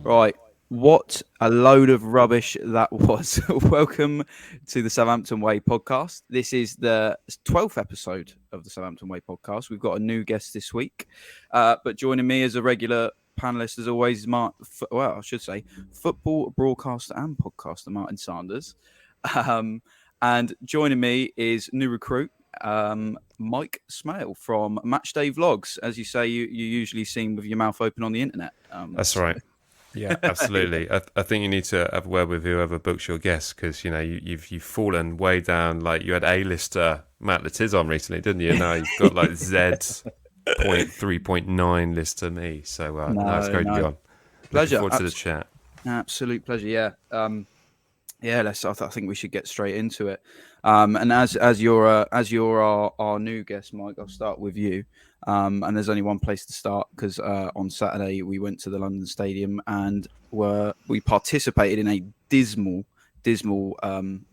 Right. What a load of rubbish that was. Welcome to the Southampton Way podcast. This is the 12th episode of the Southampton Way podcast. We've got a new guest this week. But joining me as a regular panellist, as always, football broadcaster and podcaster Martin Sanders. And joining me is new recruit, Mike Smale from Matchday Vlogs. As you say, you usually seen with your mouth open on the internet. That's right. Yeah, absolutely. I think you need to have a word with whoever books your guests because you've fallen way down. Like you had A-lister Matt Latiz on recently, didn't you? Now you've got like Z.3.9 lister me. So no, it's great to be on. Pleasure. Looking forward to the chat. Absolute pleasure. Yeah. I think we should get straight into it. And as you're our new guest, Mike, I'll start with you. And there's only one place to start because on Saturday we went to the London Stadium and we participated in a dismal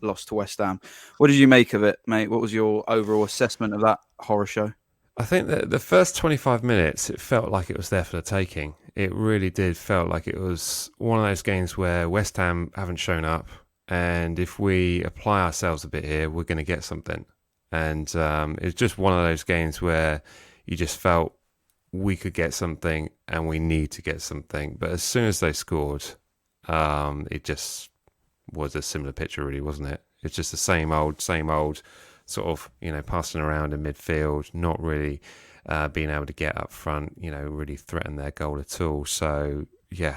loss to West Ham. What did you make of it, mate? What was your overall assessment of that horror show? I think that the first 25 minutes, it felt like it was there for the taking. It really did felt like it was one of those games where West Ham haven't shown up. And if we apply ourselves a bit here, we're going to get something. And it's just one of those games where you just felt we could get something and we need to get something. But as soon as they scored, it just was a similar picture, really, wasn't it? It's just the same old sort of, passing around in midfield, not really being able to get up front, really threaten their goal at all. So, yeah,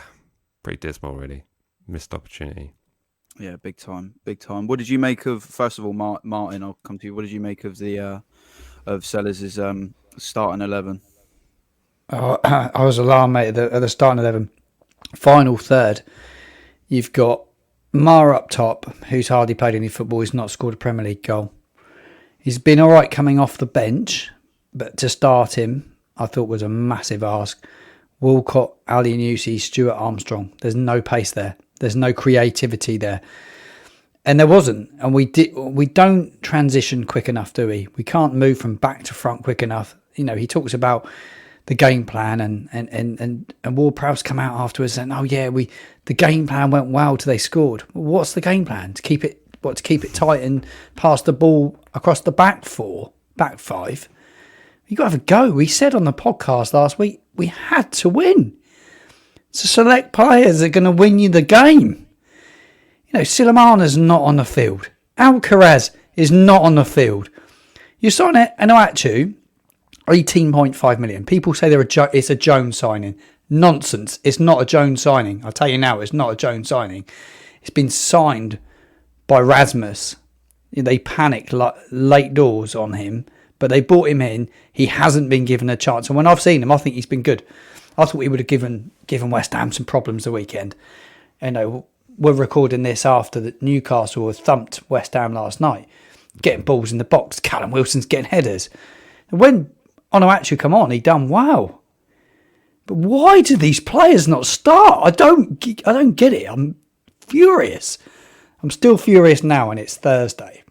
pretty dismal, really. Missed opportunity. Yeah, big time. What did you make of, first of all, Martin, I'll come to you. What did you make of the of Sellers' starting 11? I was alarmed, mate, at the starting 11. Final third, you've got Mara up top, who's hardly played any football. He's not scored a Premier League goal. He's been all right coming off the bench, but to start him, I thought was a massive ask. Walcott, Ali Nusi, Stuart Armstrong. There's no pace there. There's no creativity there. And there wasn't. And we don't transition quick enough, do we? We can't move from back to front quick enough. He talks about the game plan and Ward-Prowse come out afterwards and, the game plan went well till they scored. What's the game plan? To keep it tight and pass the ball across the back five? You got to have a go. We said on the podcast last week, we had to win. So select players that are going to win you the game. Silamana's not on the field. Alcaraz is not on the field. You sign it, Anuachu, 18.5 million. People say it's a Jones signing. Nonsense. It's not a Jones signing. I'll tell you now, it's not a Jones signing. It's been signed by Rasmus. They panicked late doors on him, but they brought him in. He hasn't been given a chance. And when I've seen him, I think he's been good. I thought he would have given West Ham some problems the weekend. We're recording this after that Newcastle have thumped West Ham last night, getting balls in the box. Callum Wilson's getting headers. And when Onuachu come on, he done well. But why do these players not start? I don't get it. I'm furious. I'm still furious now, and it's Thursday.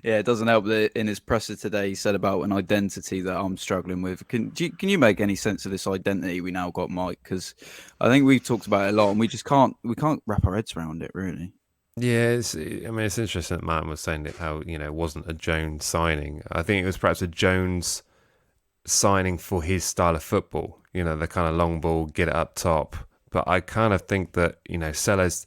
Yeah, it doesn't help that in his presser today he said about an identity that I'm struggling with. Can you make any sense of this identity we now got, Mike? Because I think we've talked about it a lot, and we can't wrap our heads around it really. Yeah, it's interesting that Martin was saying that how it wasn't a Jones signing. I think it was perhaps a Jones signing for his style of football. The kind of long ball, get it up top. But I kind of think that Sellers.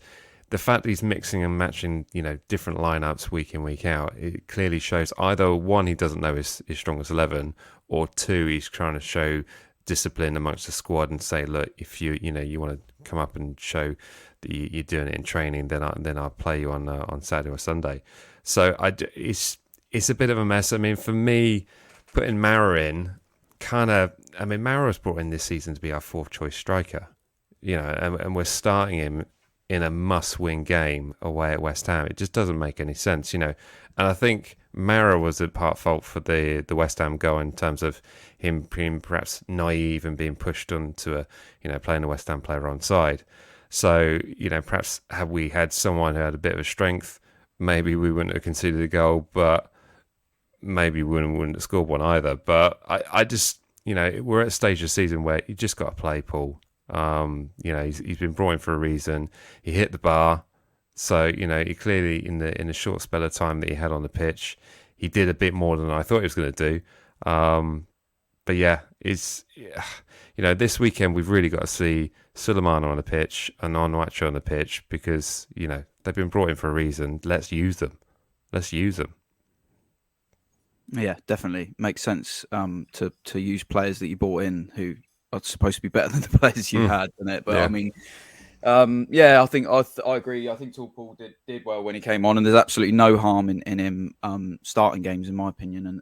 The fact that he's mixing and matching, different lineups week in, week out, it clearly shows either one, he doesn't know his strongest 11, or two, he's trying to show discipline amongst the squad and say, look, if you want to come up and show that you're doing it in training, then I'll play you on Saturday or Sunday. So it's a bit of a mess. I mean, for me, putting Mara in, Mara was brought in this season to be our fourth choice striker, and we're starting him in a must-win game away at West Ham. It just doesn't make any sense, And I think Mara was at part fault for the West Ham goal in terms of him being perhaps naive and being pushed onto playing a West Ham player onside. So, perhaps had we had someone who had a bit of a strength, maybe we wouldn't have conceded a goal, but maybe we wouldn't have scored one either. But I just, we're at a stage of the season where you just got to play, Paul. He's been brought in for a reason. He hit the bar, so he clearly in the short spell of time that he had on the pitch, he did a bit more than I thought he was going to do. But yeah, this weekend we've really got to see Sulemana on the pitch and Onuachu on the pitch because they've been brought in for a reason. Let's use them. Yeah, definitely makes sense. To use players that you bought in who are supposed to be better than the players you had, doesn't it? But yeah. I mean, I think I agree. I think Paul did well when he came on, and there's absolutely no harm in him starting games, in my opinion.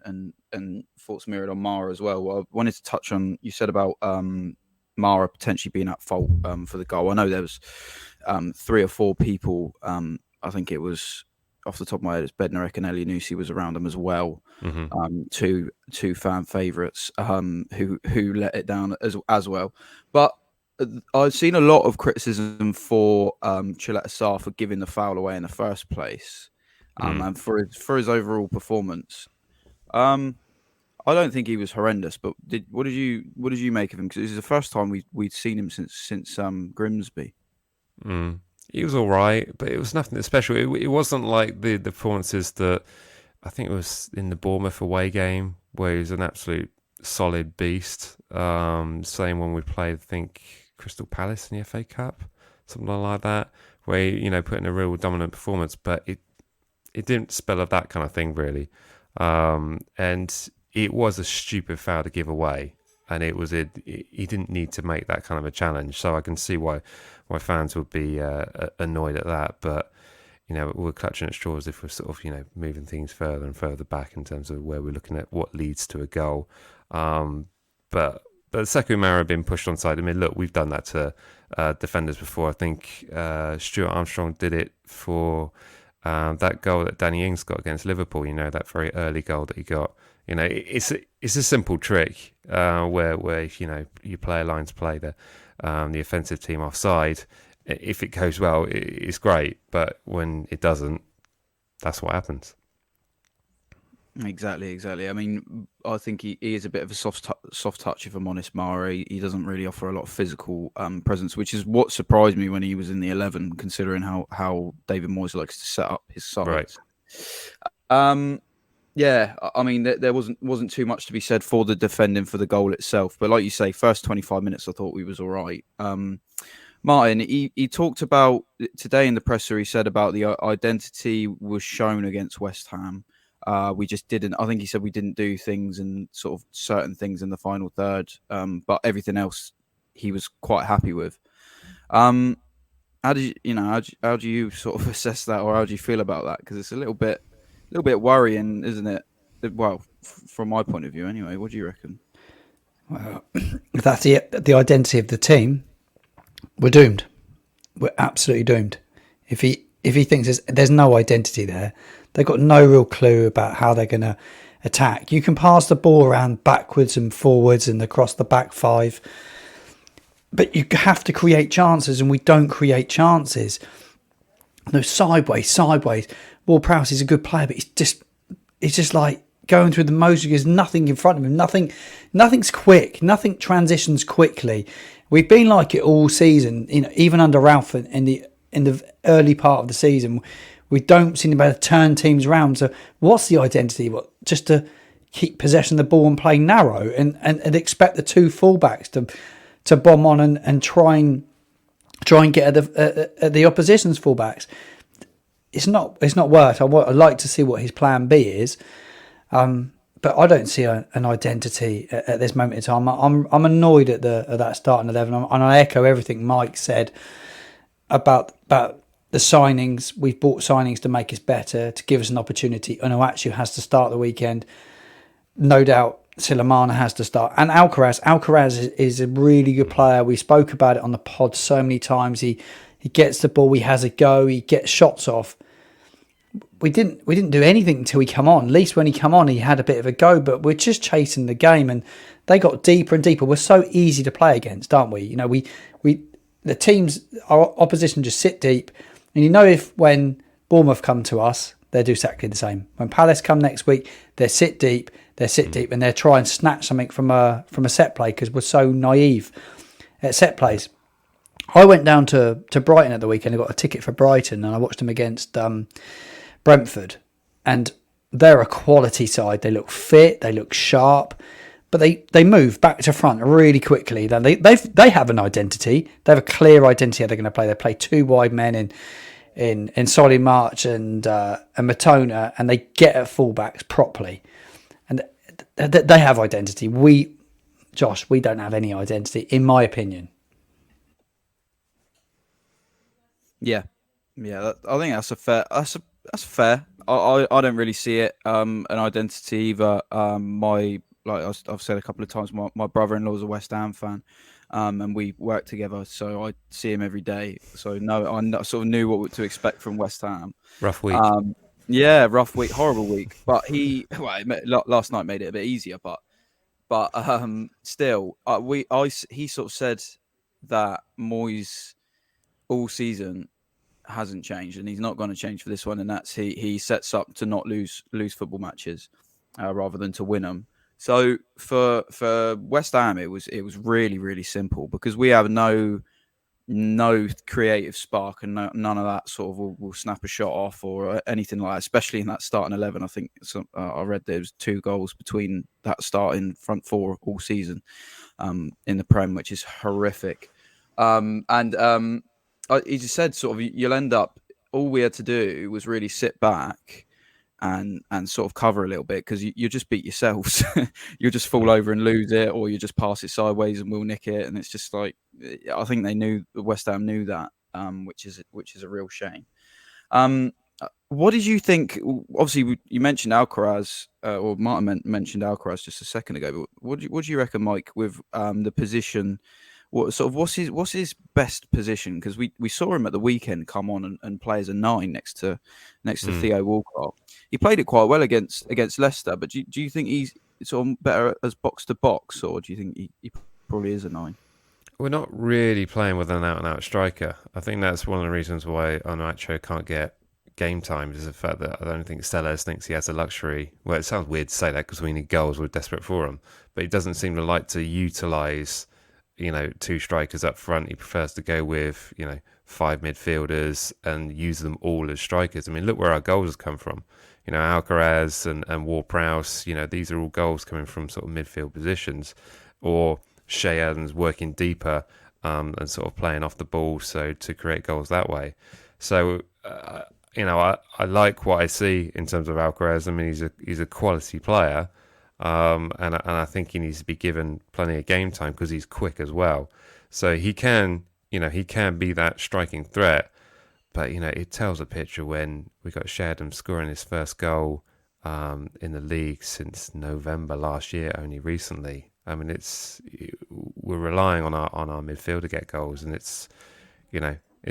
And thoughts mirrored on Mara as well. I wanted to touch on you said about Mara potentially being at fault for the goal. I know there was 3 or 4 people. I think it was off the top of my head, it's Bednarek and Elianusi was around them as well. Mm-hmm. Two fan favourites who let it down as well. But I've seen a lot of criticism for Chiletta Sarr for giving the foul away in the first place, and for his overall performance. I don't think he was horrendous, but what did you make of him? Because this is the first time we'd seen him since Grimsby. He was all right, but it was nothing special. It wasn't like the performances that I think it was in the Bournemouth away game where he was an absolute solid beast. Same when we played, I think, Crystal Palace in the FA Cup, something like that, where he, put in a real dominant performance, but it didn't spell of that kind of thing really. And it was a stupid foul to give away, and he didn't need to make that kind of a challenge. So I can see why fans would be annoyed at that, but we're clutching at straws if we're sort of moving things further and further back in terms of where we're looking at what leads to a goal. But Sekou Mara being pushed onside. I mean, look, we've done that to defenders before. I think Stuart Armstrong did it for that goal that Danny Ings got against Liverpool. That very early goal that he got. It's a simple trick where you play a line to play the offensive team offside. If it goes well, it's great, but when it doesn't, that's what happens. Exactly. I mean, I think he is a bit of a soft touch, if I'm honest, Mara. He doesn't really offer a lot of physical presence, which is what surprised me when he was in the 11, considering how David Moyes likes to set up his sides. Right. Yeah, I mean, there wasn't too much to be said for the defending for the goal itself, but like you say, first 25 minutes, I thought we was all right. Martin, he talked about today in the presser. He said about the identity was shown against West Ham. We just didn't. I think he said we didn't do things and sort of certain things in the final third, but everything else he was quite happy with. How do you sort of assess that, or how do you feel about that? Because it's a little bit worrying, isn't it? Well, from my point of view, anyway. What do you reckon? Well, if that's the identity of the team, we're doomed. We're absolutely doomed. If he thinks there's no identity there, they've got no real clue about how they're going to attack. You can pass the ball around backwards and forwards and across the back 5, but you have to create chances, and we don't create chances. No, sideways. Ward-Prowse is a good player, but he's just like going through the motions. There's nothing in front of him. Nothing's quick. Nothing transitions quickly. We've been like it all season. Even under Ralph in the early part of the season, we don't seem to be able to turn teams around. So what's the identity? Just to keep possession of the ball and play narrow and expect the 2 fullbacks to bomb on and try and get at the opposition's fullbacks. It's not worked. I'd like to see what his plan B is, but I don't see an identity at this moment in time. I'm annoyed at that starting 11, and I echo everything Mike said about the signings. We've bought signings to make us better, to give us an opportunity. Onuachu has to start the weekend. No doubt Sulemana has to start. And Alcaraz is a really good player. We spoke about it on the pod so many times. He gets the ball, he has a go, he gets shots off. We didn't do anything until he come on. At least when he come on, he had a bit of a go, but we're just chasing the game, and they got deeper and deeper. We're so easy to play against, aren't we? The teams, our opposition just sit deep, and if when Bournemouth come to us, they do exactly the same. When Palace come next week, they sit deep, and they try and snatch something from a set play because we're so naive at set plays. I went down to Brighton at the weekend. I got a ticket for Brighton, and I watched them against Brentford. And they're a quality side. They look fit. They look sharp. But they move back to front really quickly. Then they have an identity. They have a clear identity how they're going to play. They play two wide men in Solly March and Matona, and they get at fullbacks properly. And they have identity. Josh, we don't have any identity, in my opinion. Yeah, I think that's a fair. That's fair. I don't really see it an identity either. I've said a couple of times, my brother-in-law is a West Ham fan, and we work together, so I see him every day. So no, I sort of knew what to expect from West Ham. Rough week. Yeah, rough week, horrible week. But last night made it a bit easier. But still, he sort of said that Moyes all season hasn't changed, and he's not going to change for this one. And that's he sets up to not lose football matches rather than to win them. So for West Ham, it was really, really simple, because we have no creative spark, and none of that sort of will snap a shot off or anything like that, especially in that starting 11. I think I read there was 2 goals between that starting front 4 all season in the Prem, which is horrific. He just said sort of you'll end up, all we had to do was really sit back and sort of cover a little bit, because you just beat yourselves. You'll just fall over and lose it, or you just pass it sideways and we'll nick it. And it's just like, I think West Ham knew that, which is a real shame. What did you think? Obviously, you mentioned Alcaraz, or Martin mentioned Alcaraz just a second ago. But what do you reckon, Mike, with the position? What's his best position? Because we saw him at the weekend come on and play as a 9 next to Theo Walcott. He played it quite well against Leicester. But do you think he's sort of better as box to box, or do you think he probably is a 9? We're not really playing with an out-and-out striker. I think that's one of the reasons why Onuachu can't get game time, is the fact that I don't think Sellers thinks he has the luxury. Well, it sounds weird to say that because we need goals, we're desperate for them. But he doesn't seem to like to utilise, 2 strikers up front. He prefers to go with, 5 midfielders and use them all as strikers. I mean, look where our goals have come from. Alcaraz and Ward-Prowse, these are all goals coming from sort of midfield positions. Or Shea Adams working deeper and sort of playing off the ball, so to create goals that way. So, I like what I see in terms of Alcaraz. I mean, he's a quality player. And I think he needs to be given plenty of game time because he's quick as well. So he can be that striking threat. But, it tells a picture when we got Sheridan scoring his first goal in the league since November last year, only recently. I mean, we're relying on our midfield to get goals, and it's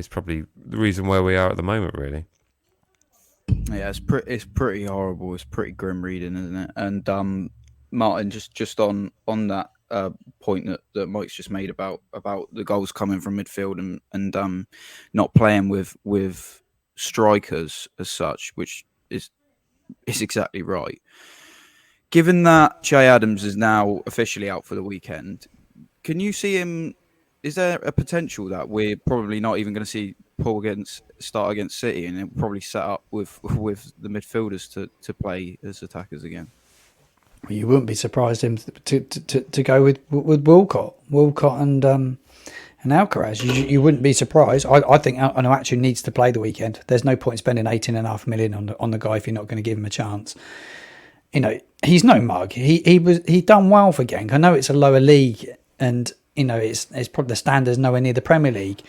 probably the reason where we are at the moment, really. Yeah, it's pretty horrible. It's pretty grim reading, isn't it? And Martin, just on that point that Mike's just made about the goals coming from midfield and not playing with strikers as such, which is exactly right. Given that Che Adams is now officially out for the weekend, can you see him? Is there a potential that we're probably not even going to see Paul start against City, and he'll probably set up with the midfielders to play as attackers again? You wouldn't be surprised him to go with Walcott and Alcaraz. You wouldn't be surprised. I think Onuachu needs to play the weekend. There's no point spending $18.5 million on the guy if you're not going to give him a chance. He's no mug. He done well for Genk. I know it's a lower league, and it's probably the standards nowhere near the Premier League.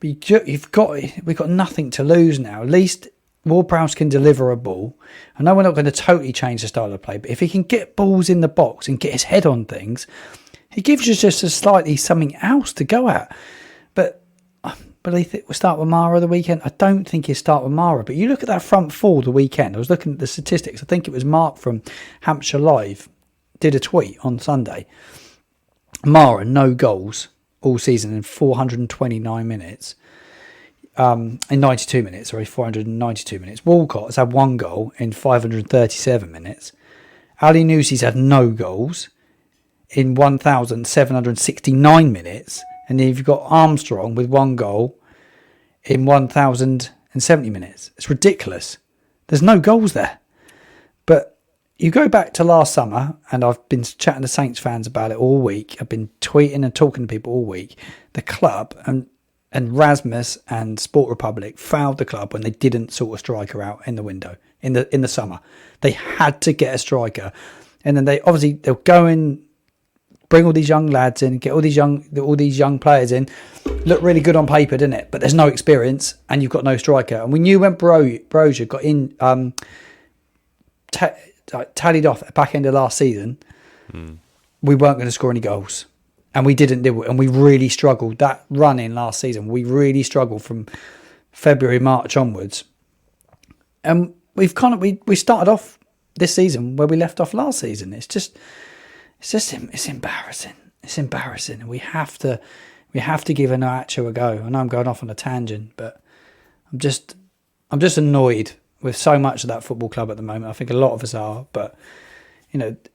But we've got nothing to lose now. At least Ward-Prowse can deliver a ball. I know we're not going to totally change the style of play, but if he can get balls in the box and get his head on things, he gives us just a slightly something else to go at. But we'll start with Mara the weekend. I don't think he'll start with Mara. But you look at that front 4 the weekend. I was looking at the statistics. I think it was Mark from Hampshire Live did a tweet on Sunday. Mara, no goals all season in 429 minutes. In 92 minutes, 492 minutes. Walcott has had 1 goal in 537 minutes. Ali Nusi's had no goals in 1,769 minutes, And then you've got Armstrong with 1 goal in 1,070 minutes. It's ridiculous. There's no goals there. But you go back to last summer, and I've been chatting to Saints fans about it all week. I've been tweeting and talking to people all week. The club and Rasmus and Sport Republic fouled the club when they didn't sort a striker out in the window in the summer. They had to get a striker, and then they'll go in, bring all these young lads in, get all these young players in. Look really good on paper, didn't it? But there's no experience, and you've got no striker. And we knew when Brozier got in, tallied off at the back end of last season, we weren't going to score any goals. And we didn't do it. And we really struggled. That run in last season, we really struggled from February, March onwards. And we started off this season where we left off last season. It's embarrassing. It's embarrassing. And we have to give Iheanacho a go. I know I'm going off on a tangent, but I'm just annoyed with so much of that football club at the moment. I think a lot of us are, but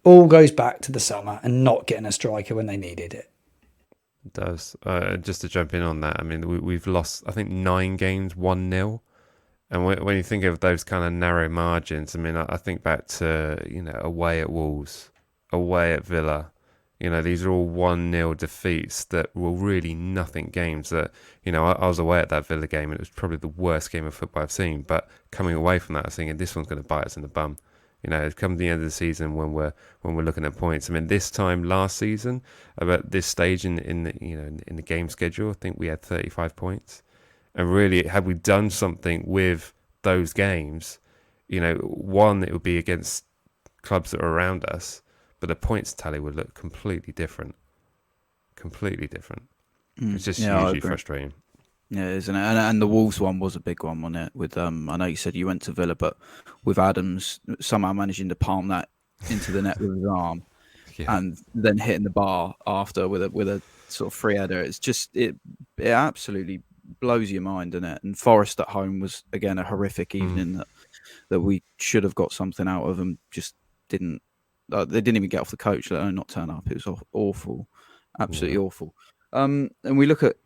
all goes back to the summer and not getting a striker when they needed it. It does. Just to jump in on that, I mean, we've lost, I think, 9 games 1-0. And when you think of those kind of narrow margins, I mean, I think back to, away at Wolves, away at Villa. These are all 1-0 defeats that were really nothing games that, I was away at that Villa game and it was probably the worst game of football I've seen. But coming away from that, I was thinking this one's going to bite us in the bum. It's come to the end of the season when we're looking at points. I mean, this time last season, about this stage in the game schedule, I think we had 35 points. And really, had we done something with those games, one, it would be against clubs that are around us, but the points tally would look completely different. Completely different. It's just hugely frustrating. Yeah, isn't it? And the Wolves one was a big one, wasn't it? With I know you said you went to Villa, but with Adams somehow managing to palm that into the net with his arm, and then hitting the bar after with a sort of free header. It's just it absolutely blows your mind, doesn't it? And Forest at home was again a horrific evening that we should have got something out of, and just didn't. They didn't even get off the coach, let alone not turn up. It was awful, absolutely awful. And we look at.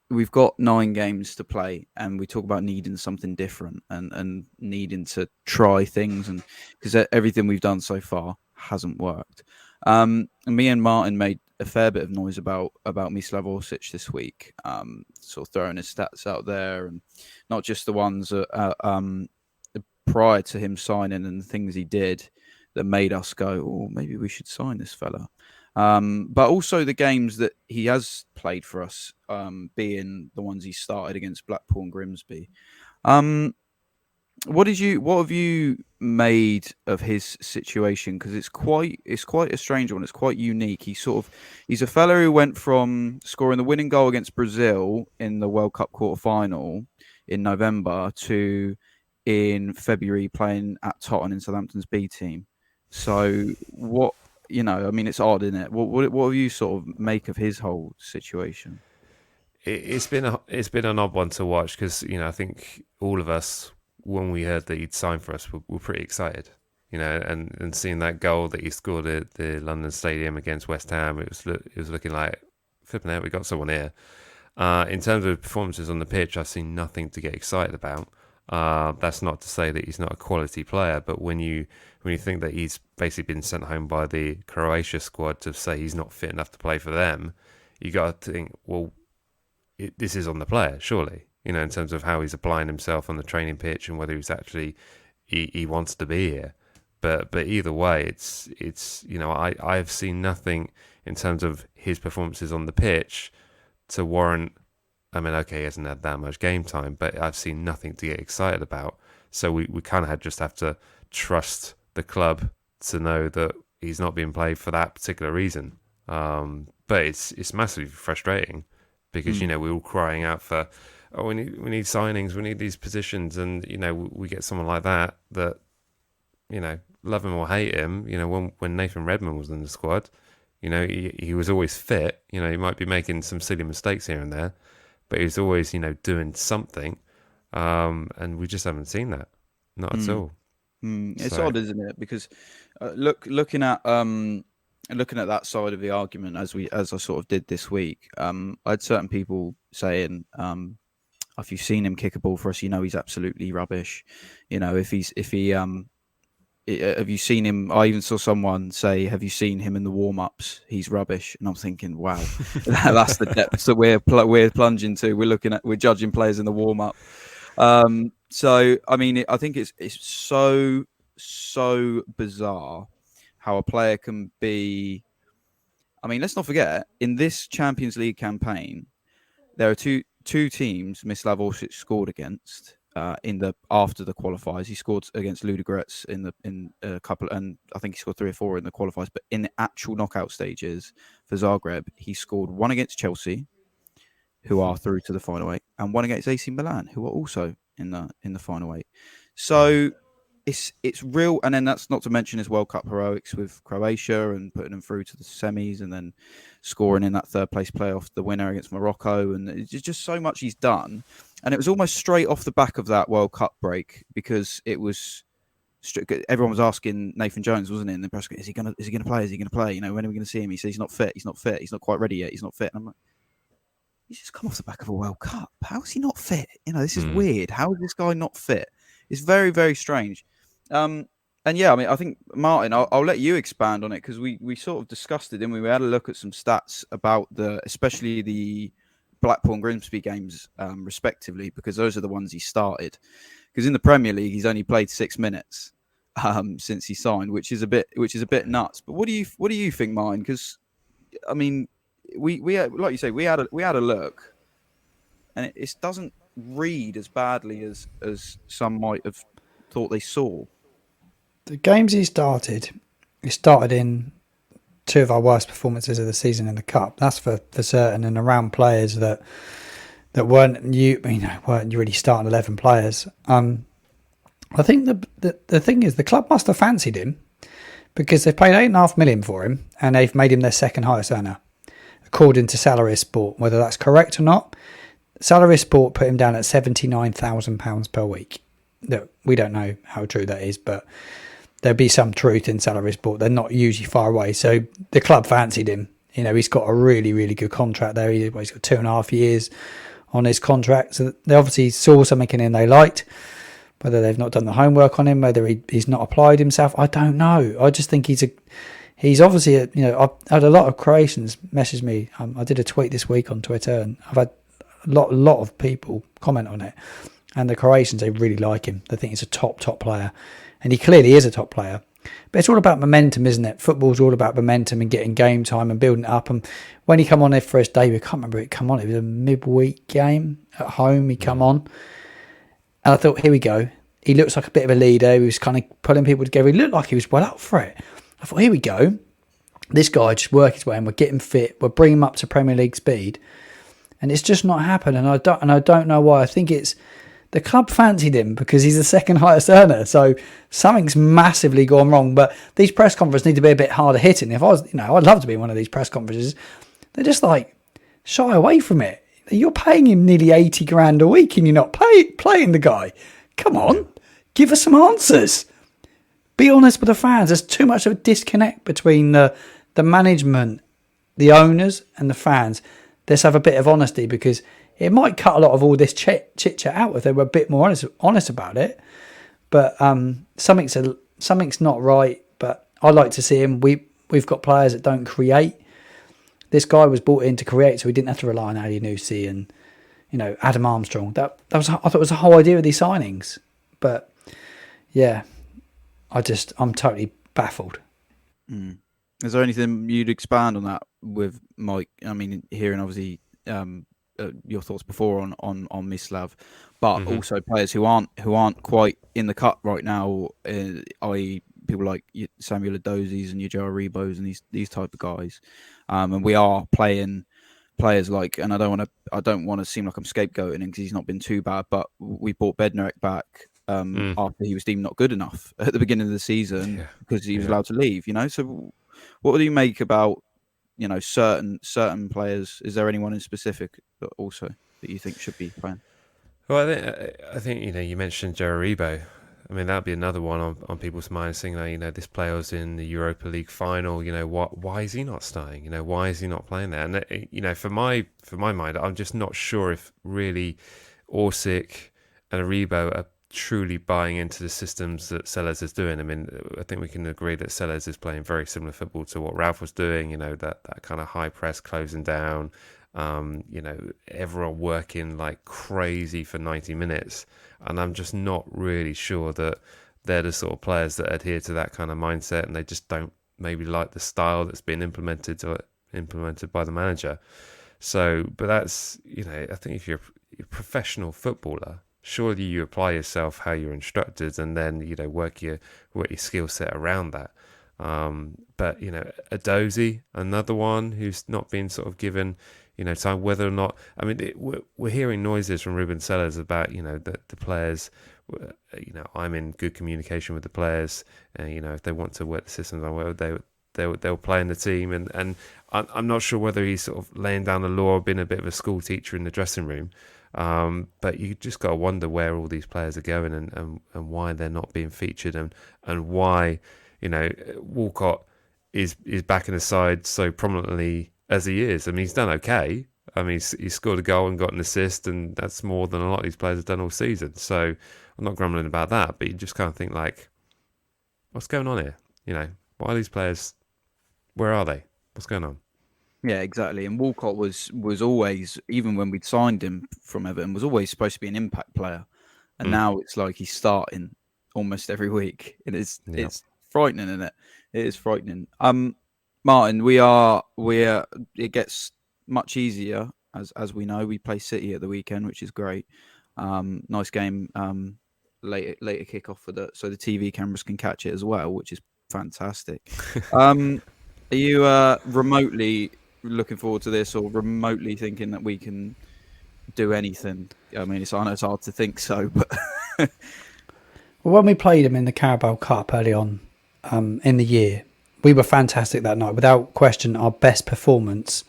We've got 9 games to play, and we talk about needing something different and needing to try things, and because everything we've done so far hasn't worked. And me and Martin made a fair bit of noise about Mislav Orsic this week, sort of throwing his stats out there, and not just the ones prior to him signing and the things he did that made us go, oh, maybe we should sign this fella. But also the games that he has played for us, being the ones he started against Blackpool and Grimsby. What have you made of his situation? Because it's quite a strange one. It's quite unique. He's a fella who went from scoring the winning goal against Brazil in the World Cup quarter-final in November to in February playing at Tottenham in Southampton's B team. So what? I mean, it's odd, isn't it? What have you sort of make of his whole situation? It's been an odd one to watch because I think all of us, when we heard that he'd signed for us, were pretty excited. And seeing that goal that he scored at the London Stadium against West Ham, it was looking like flipping out. We got someone here. In terms of performances on the pitch, I've seen nothing to get excited about. That's not to say that he's not a quality player, but when you think that he's basically been sent home by the Croatia squad to say he's not fit enough to play for them, you got to think, well, this is on the player, surely. In terms of how he's applying himself on the training pitch and whether he's actually he wants to be here. But either way, it's I have seen nothing in terms of his performances on the pitch to warrant. I mean, okay, he hasn't had that much game time, but I've seen nothing to get excited about. So we kind of just have to trust the club to know that he's not being played for that particular reason. But it's massively frustrating because we're all crying out for, oh, we need signings, we need these positions, and we get someone like that love him or hate him. When Nathan Redmond was in the squad, he was always fit. He might be making some silly mistakes here and there, but he's always doing something, and we just haven't seen that, not at all. It's odd, isn't it? Because looking at looking at that side of the argument as I sort of did this week, I had certain people saying, if you've seen him kick a ball for us, he's absolutely rubbish. Have you seen him? I even saw someone say, "Have you seen him in the warm-ups? He's rubbish." And I'm thinking, wow, that's the depths that we're plunging to. We're judging players in the warm-up. So I mean, I think it's so bizarre how a player can be. I mean, let's not forget, in this Champions League campaign, there are two teams Mislav Orsic scored against after the qualifiers. He scored against Ludogorets in a couple, and I think he scored 3 or 4 in the qualifiers. But in the actual knockout stages for Zagreb, he scored 1 against Chelsea, who are through to the final 8, and 1 against AC Milan, who are also in the final 8. So it's real, and then that's not to mention his World Cup heroics with Croatia and putting them through to the semis, and then scoring in that 3rd place playoff, the winner against Morocco, and it's just so much he's done. And it was almost straight off the back of that World Cup break, because it was everyone was asking Nathan Jones, wasn't it, in the press? Is he gonna play? Is he gonna play? When are we gonna see him? He said he's not fit. He's not fit. He's not quite ready yet. He's not fit. And I'm like, he's just come off the back of a World Cup. How is he not fit? This is weird. How is this guy not fit? It's very, very strange. And yeah, I mean, I think, Martin, I'll let you expand on it, because we sort of discussed it, didn't we? We had a look at some stats about especially the Blackpool and Grimsby games, respectively, because those are the ones he started. Because in the Premier League, he's only played 6 minutes since he signed, which is a bit nuts. But what do you think, Martin? Because I mean, we like you say, we had a look, and it doesn't read as badly as some might have thought they saw. The games he started in 2 of our worst performances of the season in the Cup. That's for certain, and around players that weren't really starting 11 players. I think the thing is, the club must have fancied him, because they've paid £8.5 million for him, and they've made him their second highest earner, according to Salary Sport. Whether that's correct or not, Salary Sport put him down at £79,000 per week. We don't know how true that is, but there'll be some truth in Salary Sport. They're not usually far away. So the club fancied him. He's got a really, really good contract there. He's got 2.5 years on his contract. So they obviously saw something in him they liked. Whether they've not done the homework on him, whether he's not applied himself, I don't know. I just think he's obviously, I've had a lot of Croatians message me. I did a tweet this week on Twitter, and I've had a lot of people comment on it. And the Croatians, they really like him. They think he's a top player. And he clearly is a top player. But it's all about momentum, isn't it? Football's all about momentum and getting game time and building it up. And when he come on there for his debut, I can't remember it come on. It was a midweek game at home. He come on. And I thought, here we go. He looks like a bit of a leader. He was kind of pulling people together. He looked like he was well up for it. I thought, here we go. This guy just work his way and we'll get him fit. We'll bring him up to Premier League speed. And it's just not happened. And I don't know why. I think it's the club fancied him because he's the second highest earner. So something's massively gone wrong. But these press conferences need to be a bit harder hitting. If I was, I'd love to be in one of these press conferences. They're just like shy away from it. You're paying him nearly 80 grand a week and you're not playing the guy. Come on, give us some answers. Be honest with the fans. There's too much of a disconnect between the management, the owners and the fans. Let's have a bit of honesty, because it might cut a lot of all this chit-chat out if they were a bit more honest about it. But something's not right. But I like to see him. We've got players that don't create. This guy was brought in to create, so he didn't have to rely on Ali Nusi and Adam Armstrong. I thought it was the whole idea of these signings. But yeah, I'm totally baffled. Mm. Is there anything you'd expand on that with Mike? I mean, hearing obviously your thoughts before on Mislav, but also players who aren't quite in the cut right now, i.e. people like Samuel Adozis and your Joe Aribos and these type of guys, and we are playing players like, and I don't want to seem like I'm scapegoating him because he's not been too bad, but we brought Bednarek back after he was deemed not good enough at the beginning of the season because he was allowed to leave. So what do you make about certain players? Is there anyone in specific that you think should be playing? Well, I think you mentioned Joe Aribo. I mean, that'd be another one on people's minds, saying, this player was in the Europa League final. Why is he not starting? Why is he not playing there? And for my mind, I'm just not sure if really Orsic and Aribo are truly buying into the systems that Sellers is doing. I mean, I think we can agree that Sellers is playing very similar football to what Ralph was doing. That kind of high press, closing down. Everyone working like crazy for 90 minutes. And I'm just not really sure that they're the sort of players that adhere to that kind of mindset, and they just don't maybe like the style that's been implemented by the manager. So, but that's, I think if you're a professional footballer, surely you apply yourself how you're instructed, and then work your skill set around that. But Adozi, another one who's not been sort of given time, whether or not, I mean, we're hearing noises from Ruben Sellers about, that the players, I'm in good communication with the players, if they want to work the systems on, whether they'll play in the team, and I'm not sure whether he's sort of laying down the law or been a bit of a school teacher in the dressing room, but you just got to wonder where all these players are going and why they're not being featured, and why, Walcott is back in the side so prominently as he is. I mean, he's done okay. I mean, he's scored a goal and got an assist, and that's more than a lot of these players have done all season. So I'm not grumbling about that, but you just kind of think like, what's going on here? Why are these players? Where are they? What's going on? Yeah, exactly. And Walcott was always, even when we'd signed him from Everton, was always supposed to be an impact player, and now it's like he's starting almost every week. It's frightening, isn't it? It is frightening. Martin, it gets much easier as we know. We play City at the weekend, which is great. Nice game. Later kickoff so the TV cameras can catch it as well, which is fantastic. Are you remotely looking forward to this, or remotely thinking that we can do anything? I mean, I know it's hard to think so, but well, when we played them in the Carabao Cup early on in the year, we were fantastic that night. Without question, our best performance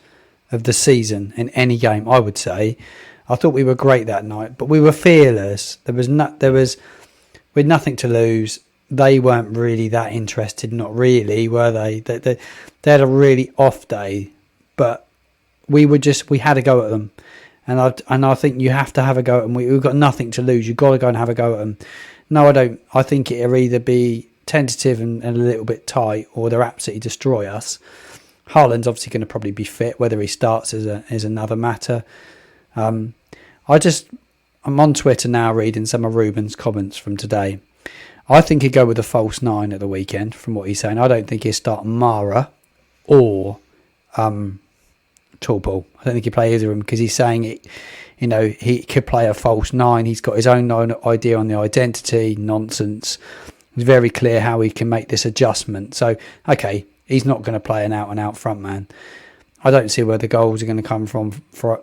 of the season in any game, I would say. I thought we were great that night, but we were fearless. We had nothing to lose. They weren't really that interested, not really, were they? They had a really off day, but we had a go at them, and I think you have to have a go at them. We've got nothing to lose. You've got to go and have a go at them. No, I don't. I think it'll either be tentative and a little bit tight, or they'll absolutely destroy us. Haaland's obviously going to probably be fit. Whether he starts is another matter. I'm on Twitter now reading some of Ruben's comments from today. I think he'd go with a false 9 at the weekend, from what he's saying. I don't think he'd start Mara or Tallball. I don't think he'd play either of them, because he's saying it. He could play a false 9. He's got his own idea on the identity. Nonsense. It's very clear how he can make this adjustment. So, okay, he's not going to play an out-and-out front man. I don't see where the goals are going to come from for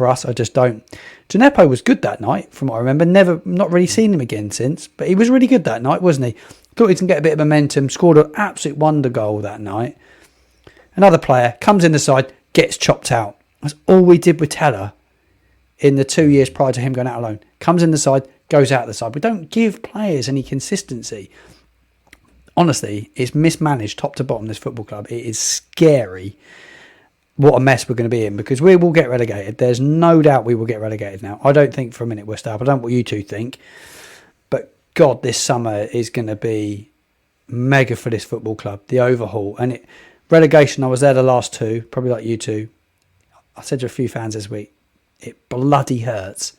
us. I just don't. Gineppo was good that night, from what I remember. Not really seen him again since, but he was really good that night, wasn't he? Thought he can get a bit of momentum. Scored an absolute wonder goal that night. Another player comes in the side, gets chopped out. That's all we did with Teller in the 2 years prior to him going out alone. Comes in the side, goes out the side. We don't give players any consistency. Honestly, it's mismanaged top to bottom, this football club. It is scary what a mess we're going to be in, because we will get relegated. There's no doubt we will get relegated now. I don't think for a minute we're stable. I don't know what you two think. But God, this summer is going to be mega for this football club. The overhaul. And relegation, I was there the last two, probably like you two. I said to a few fans this week, it bloody hurts.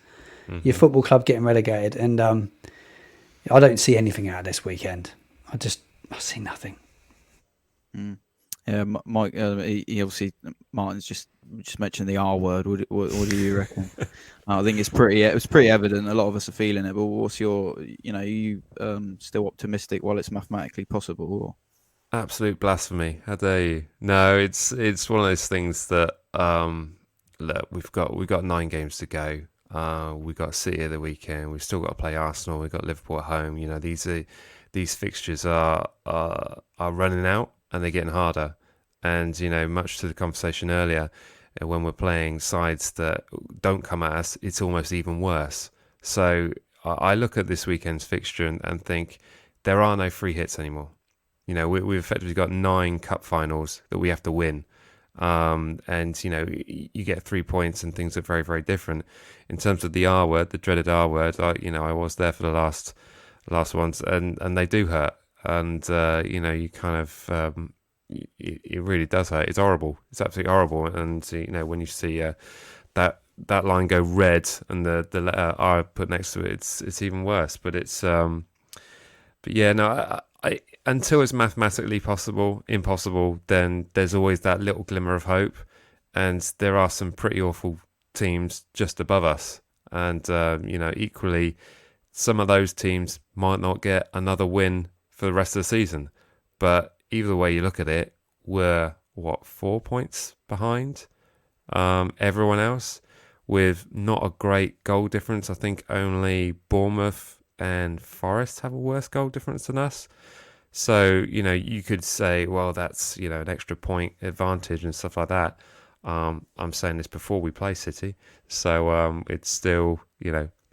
Mm-hmm. Your football club getting relegated. And I don't see anything out of this weekend. I see nothing. Mm. Yeah, Mike. He obviously, Martin's just mentioned the R word. What do you reckon? I think it's pretty evident. A lot of us are feeling it. But what's your? Are you still optimistic while it's mathematically possible? Or? Absolute blasphemy. How dare you? No, it's one of those things that look, we've got 9 games to go. We've got City at the weekend. We've still got to play Arsenal. We've got Liverpool at home. These fixtures are running out. And they're getting harder. And, much to the conversation earlier, when we're playing sides that don't come at us, it's almost even worse. So I look at this weekend's fixture and think there are no free hits anymore. We've effectively got 9 cup finals that we have to win. And you get 3 points and things are very, very different. In terms of the R word, the dreaded R word, I was there for the last ones, and they do hurt. And you kind of it really does hurt. It's horrible. It's absolutely horrible. And when you see that line go red and the letter R put next to it, it's even worse. But it's but yeah, no, I until it's mathematically impossible, then there's always that little glimmer of hope. And there are some pretty awful teams just above us. And, equally, some of those teams might not get another win for the rest of the season. But either way you look at it, we're, 4 points behind everyone else with not a great goal difference. I think only Bournemouth and Forest have a worse goal difference than us. So, you could say, well, that's, an extra point advantage and stuff like that. I'm saying this before we play City. So it's still,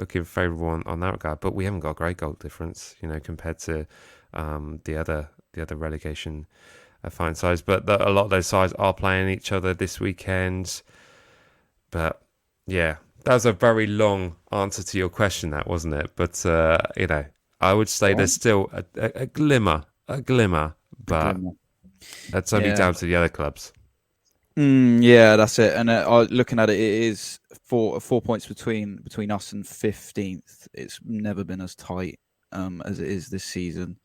looking favourable on that regard. But we haven't got a great goal difference, compared to the other relegation fighting sides. But a lot of those sides are playing each other this weekend. But, yeah, that was a very long answer to your question, that, wasn't it? But, I would say there's still a glimmer, but that's only down to the other clubs. Yeah, that's it. And looking at it, it is 4 points between us and 15th. It's never been as tight as it is this season.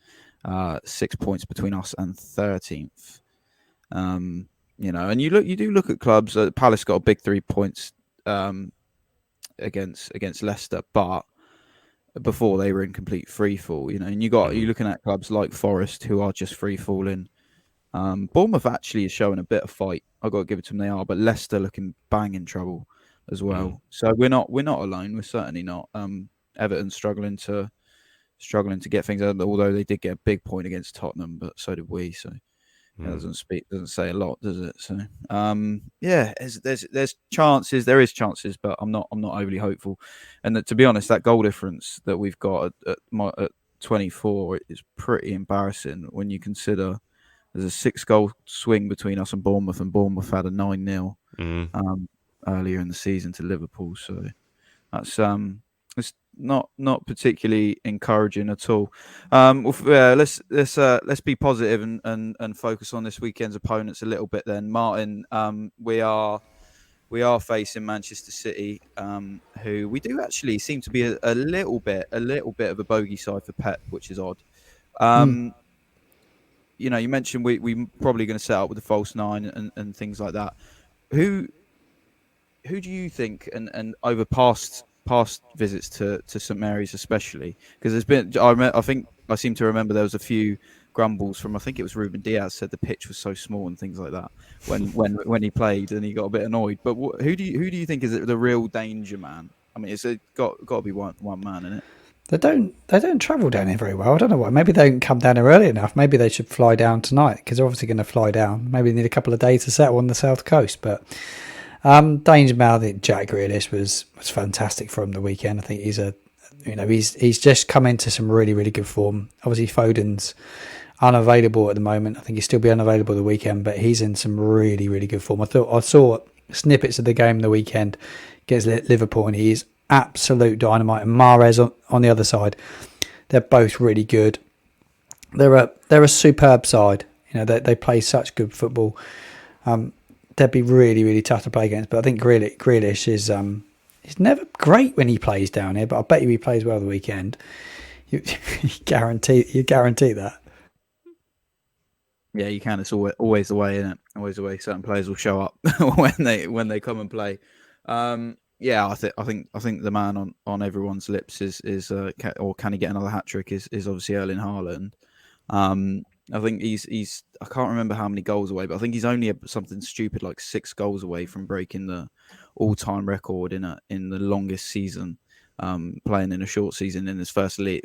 6 points between us and 13th. And you do look at clubs. Palace got a big 3 points against Leicester, but before they were in complete free fall. And you're looking at clubs like Forest who are just free falling. Bournemouth actually is showing a bit of fight. I've got to give it to them, they are, but Leicester looking bang in trouble as well. So we're not alone. We're certainly not. Everton struggling to get things out, although they did get a big point against Tottenham, but so did we. So that doesn't say a lot, does it? So there's chances. There is chances, but I'm not overly hopeful. And to be honest, that goal difference that we've got at 24 is pretty embarrassing when you consider there's a 6-goal swing between us and Bournemouth had a 9-0 earlier in the season to Liverpool. So that's it's not particularly encouraging at all. Let's be positive and focus on this weekend's opponents a little bit. Then, Martin, we are facing Manchester City, who we do actually seem to be a little bit of a bogey side for Pep, which is odd. You mentioned we probably going to set up with a false 9 and things like that. Who do you think, and over past visits to St Mary's especially, because there's been I seem to remember there was a few grumbles from, I think it was Ruben Diaz said the pitch was so small and things like that when he played, and he got a bit annoyed. But who do you think is the real danger man? I mean, it's got to be one man in it. They don't travel down here very well. I don't know why. Maybe they don't come down here early enough. Maybe they should fly down tonight, because they're obviously going to fly down. Maybe they need a couple of days to settle on the south coast. But danger man, I think Jack Grealish was fantastic from the weekend. I think he's just come into some really, really good form. Obviously Foden's unavailable at the moment. I think he'll still be unavailable the weekend, but he's in some really, really good form. I saw snippets of the game the weekend against Liverpool, and he's absolute dynamite. And Mahrez on the other side, they're both really good. They're a superb side. They play such good football. They'd be really, really tough to play against. But I think Grealish is he's never great when he plays down here, but I bet you he plays well the weekend. You guarantee that. Yeah, you can. It's always the way, isn't it? Always the way. Certain players will show up when they come and play. Yeah, I think the man on everyone's lips is can he get another hat trick? Is obviously Erling Haaland. I think he's I can't remember how many goals away, but I think he's only something stupid like 6 goals away from breaking the all-time record in the longest season, playing in a short season in his first year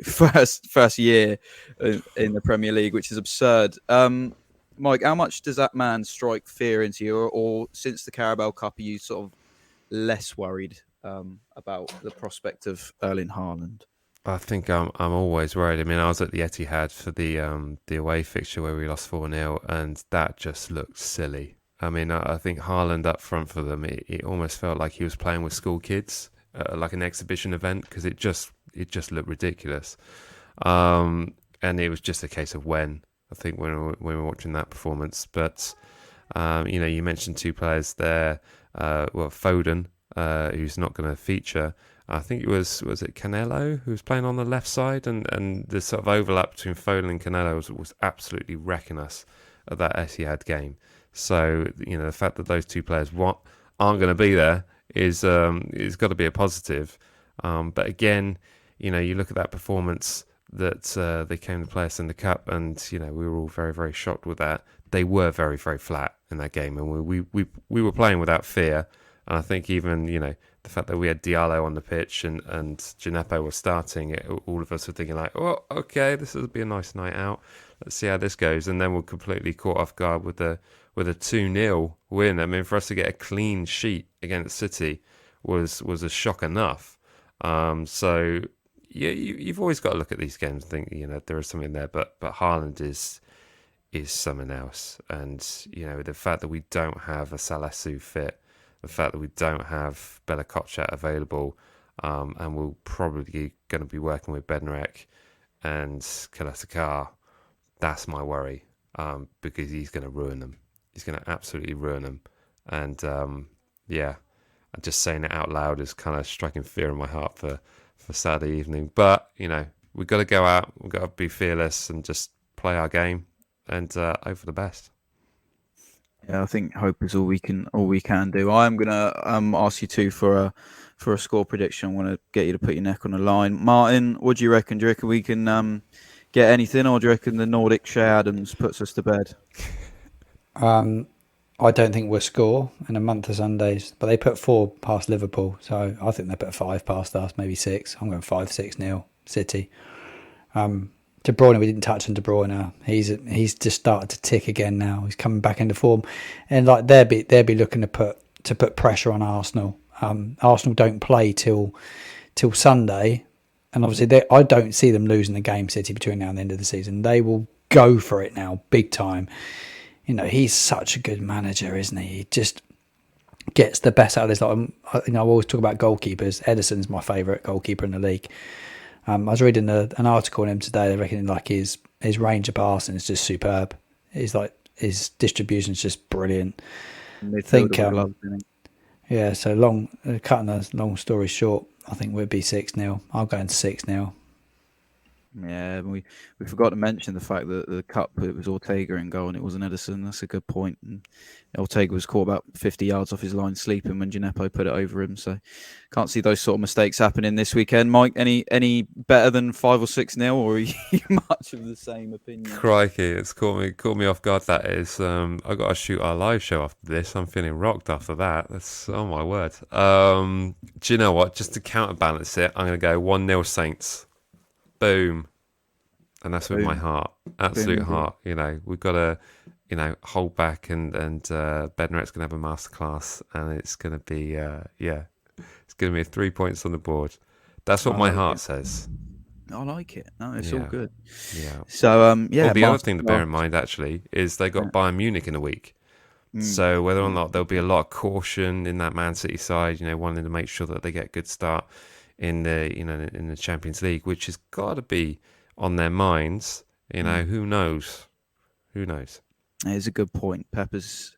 in the Premier League, which is absurd. Mike, how much does that man strike fear into you, or since the Carabao Cup, are you sort of less worried about the prospect of Erling Haaland? I think I'm always worried. I mean, I was at the Etihad for the away fixture where we lost 4-0, and that just looked silly. I mean, I think Haaland up front for them, it almost felt like he was playing with school kids, like an exhibition event, because it just looked ridiculous. And it was just a case of when. I think when we were watching that performance, but you mentioned two players there. Well, Foden, who's not going to feature. I think it was it Canelo who was playing on the left side, and the sort of overlap between Foden and Canelo was absolutely wrecking us at that Etihad game. So the fact that those two players aren't going to be there is got to be a positive. But again, you look at that performance that they came to play us in the cup, and we were all very, very shocked with that. They were very, very flat in that game, and we were playing without fear. And I think even the fact that we had Diallo on the pitch and Gineppo was starting, all of us were thinking like, oh, okay, this will be a nice night out. Let's see how this goes. And then we're completely caught off guard with a 2-0 win. I mean, for us to get a clean sheet against City was a shock enough. So yeah, you've always got to look at these games and think there is something there. But Haaland is something else, and the fact that we don't have a Salasu fit. The fact that we don't have Bella Kotchat available, and we're probably going to be working with Bednarek and Kalatakar, that's my worry, because he's going to ruin them. He's going to absolutely ruin them. And just saying it out loud is kind of striking fear in my heart for Saturday evening. But, we've got to go out, we've got to be fearless and just play our game and hope for the best. Yeah, I think hope is all we can do. I am gonna ask you two for a score prediction. I want to get you to put your neck on the line. Martin, what do you reckon? Do you reckon we can get anything, or do you reckon the Nordic Shea Adams puts us to bed? I don't think we'll score in a month of Sundays, but they put 4 past Liverpool, so I think they put 5 past us, maybe 6. I'm going 5-6-0 City. De Bruyne, we didn't touch on De Bruyne. He's just started to tick again now. He's coming back into form, and like they'll be looking to put pressure on Arsenal. Arsenal don't play till Sunday, and obviously I don't see them losing the game, City, between now and the end of the season. They will go for it now, big time. He's such a good manager, isn't he? He just gets the best out of this. I always talk about goalkeepers. Ederson's my favourite goalkeeper in the league. I was reading an article on him today. They reckon like his range of passing is just superb. His distribution is just brilliant. So cutting a long story short, I think we'd be 6-0. I'll go in 6-0. Yeah, we forgot to mention the fact that the cup, it was Ortega in goal and it wasn't Ederson. That's a good point. And Ortega was caught about 50 yards off his line sleeping when Gineppo put it over him. So can't see those sort of mistakes happening this weekend. Mike, any better than 5 or 6-0, or are you much of the same opinion? Crikey, it's caught me off guard. That is, I got to shoot our live show after this. I'm feeling rocked after that. That's, oh my word. Do you know what? Just to counterbalance it, I'm going to go 1-0 Saints. Boom. And that's with my heart, absolute heart. We've got to, hold back, and Bednarek's going to have a masterclass, and it's going to be, it's going to be 3 points on the board. That's what my heart says. I like it. No, it's all good. Yeah. So, Well, the other thing to bear in mind, actually, is they got Bayern Munich in a week. So whether or not there'll be a lot of caution in that Man City side, wanting to make sure that they get a good start in the Champions League, which has got to be on their minds. Who knows? It's a good point. Pepper's,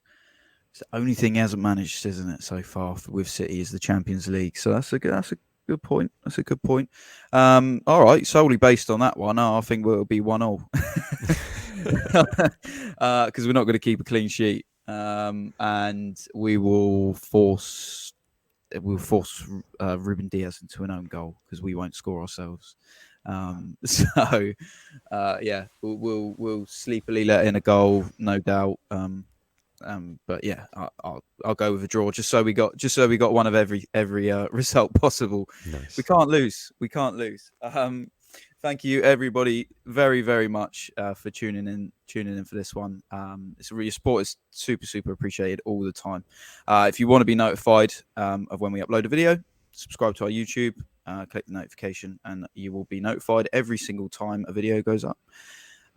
it's the only thing he hasn't managed, isn't it, so far with City, is the Champions League. So that's a good point. That's a good point. All right, solely based on that one, I think we'll be 1-0 because we're not going to keep a clean sheet, and we'll force Ruben Diaz into an own goal because we won't score ourselves. We'll sleepily let in a goal, no doubt. But yeah, I'll go with a draw just so we got one of every result possible. Nice. We can't lose. Thank you everybody very, very much for tuning in for this one. Your support is super appreciated all the time. If you want to be notified of when we upload a video, subscribe to our YouTube. click the notification, and you will be notified every single time a video goes up.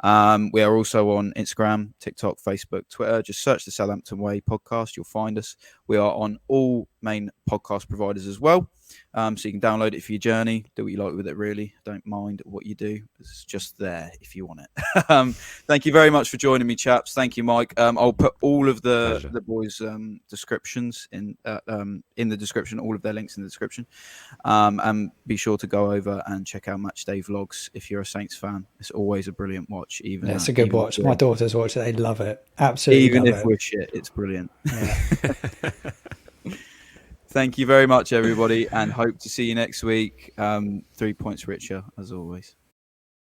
We are also on Instagram, TikTok, Facebook, Twitter. Just search the Southampton Way podcast. You'll find us. We are on all main podcast providers as well. So you can download it for your journey. Do what you like with it, really. Don't mind what you do. It's just there if you want it. Thank you very much for joining me, chaps. Thank you, Mike. I'll put all of the boys' descriptions in the description, all of their links in the description. And be sure to go over and check out Matchday Vlogs if you're a Saints fan. It's always a brilliant watch. It's a good watch. My daughters watch it. They love it. Absolutely even love if it. we're shit, it's brilliant. Yeah. Thank you very much, everybody, and hope to see you next week. 3 points richer, as always.